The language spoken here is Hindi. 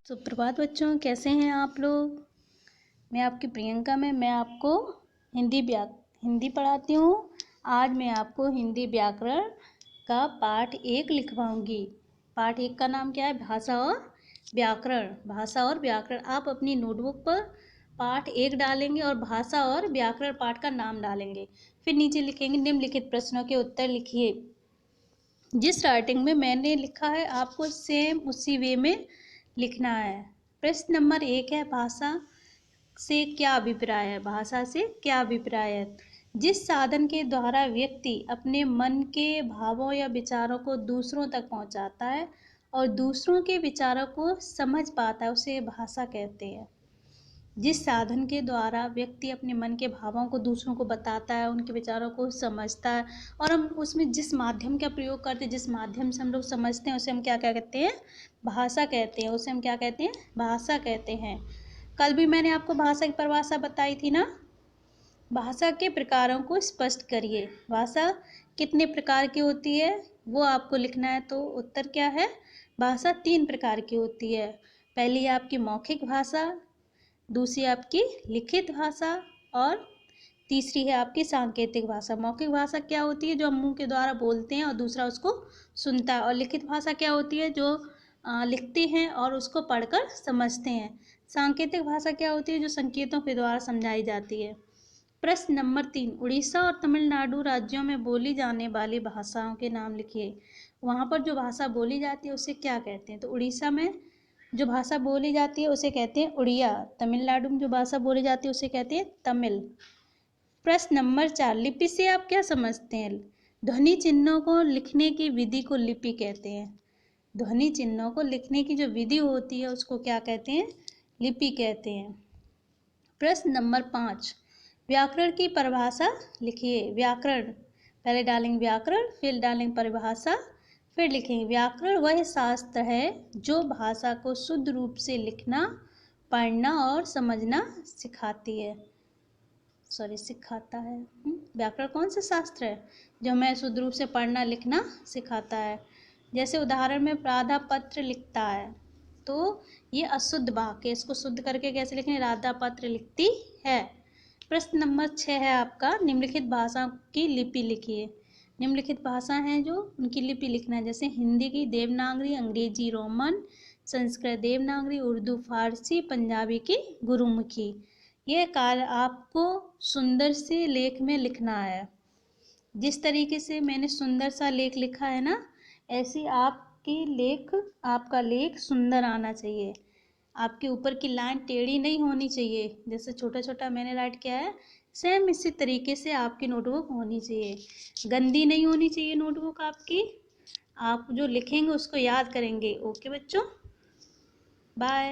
सुप्रभात बच्चों, कैसे हैं आप लोग। मैं आपकी प्रियंका मैं आपको हिंदी पढ़ाती हूँ। आज मैं आपको हिंदी व्याकरण का पाठ 1 लिखवाऊंगी। पाठ 1 का नाम क्या है? भाषा और व्याकरण। भाषा और व्याकरण। आप अपनी नोटबुक पर पाठ 1 डालेंगे और भाषा और व्याकरण पाठ का नाम डालेंगे। फिर नीचे लिखेंगे निम्नलिखित प्रश्नों के उत्तर लिखिए। जिस राइटिंग में मैंने लिखा है आपको सेम उसी वे में लिखना है। प्रश्न नंबर 1 है, भाषा से क्या अभिप्राय है? भाषा से क्या अभिप्राय है? जिस साधन के द्वारा व्यक्ति अपने मन के भावों या विचारों को दूसरों तक पहुंचाता है और दूसरों के विचारों को समझ पाता है, उसे भाषा कहते हैं। जिस साधन के द्वारा व्यक्ति अपने मन के भावों को दूसरों को बताता है, उनके विचारों को समझता है और हम उसमें जिस माध्यम का प्रयोग करते हैं, जिस माध्यम से हम लोग समझते हैं, उसे हम क्या कहते हैं? भाषा कहते हैं। उसे हम क्या कहते हैं? भाषा कहते हैं। कल भी मैंने आपको भाषा की परिभाषा बताई थी ना। भाषा के प्रकारों को स्पष्ट करिए। भाषा कितने प्रकार की होती है वो आपको लिखना है। तो उत्तर क्या है? भाषा 3 प्रकार की होती है। पहली है आपकी मौखिक भाषा, दूसरी आपकी लिखित भाषा और तीसरी है आपकी सांकेतिक भाषा। मौखिक भाषा क्या होती है? जो हम मुंह के द्वारा बोलते हैं और दूसरा उसको सुनता है। और लिखित भाषा क्या होती है? जो लिखते हैं और उसको पढ़कर समझते हैं। सांकेतिक भाषा क्या होती है? जो संकेतों के द्वारा समझाई जाती है। प्रश्न नंबर 3, उड़ीसा और तमिलनाडु राज्यों में बोली जाने वाली भाषाओं के नाम लिखिए। वहाँ पर जो भाषा बोली जाती है उसे क्या कहते हैं? तो उड़ीसा में जो भाषा बोली जाती है उसे कहते हैं उड़िया। तमिलनाडु में जो भाषा बोली जाती है उसे कहते हैं तमिल। प्रश्न नंबर 4, लिपि से आप क्या समझते हैं? ध्वनि चिन्हों को लिखने की विधि को लिपि कहते हैं। ध्वनि चिन्हों को लिखने की जो विधि होती है उसको क्या कहते हैं? लिपि कहते हैं। प्रश्न नंबर 5, व्याकरण की परिभाषा लिखिए। व्याकरण पहले डालेंगे व्याकरण, फिर डालेंगे परिभाषा, फिर लिखेंगे व्याकरण वह शास्त्र है जो भाषा को शुद्ध रूप से लिखना, पढ़ना और समझना सिखाता है। व्याकरण कौन सा शास्त्र है? जो हमें शुद्ध रूप से पढ़ना लिखना सिखाता है। जैसे उदाहरण में राधा पत्र लिखता है, तो ये अशुद्ध वाक्य, इसको शुद्ध करके कैसे लिखें? राधा पत्र लिखती है। प्रश्न नंबर 6 है आपका, निम्नलिखित भाषा की लिपि लिखिए। निम्नलिखित भाषा हैं जो उनकी लिपि लिखना है। जैसे हिंदी की देवनागरी, अंग्रेजी रोमन, संस्कृत देवनागरी, उर्दू फारसी, पंजाबी की गुरुमुखी। यह कार्य आपको सुंदर से लेख में लिखना है। जिस तरीके से मैंने सुंदर सा लेख लिखा है ना, ऐसी आपका लेख सुंदर आना चाहिए। आपके ऊपर की लाइन टेढ़ी नहीं होनी चाहिए। जैसे छोटा छोटा मैंने राइट किया है, सेम इसी तरीके से आपकी नोटबुक होनी चाहिए। गंदी नहीं होनी चाहिए नोटबुक आपकी। आप जो लिखेंगे उसको याद करेंगे। ओके बच्चों, बाय।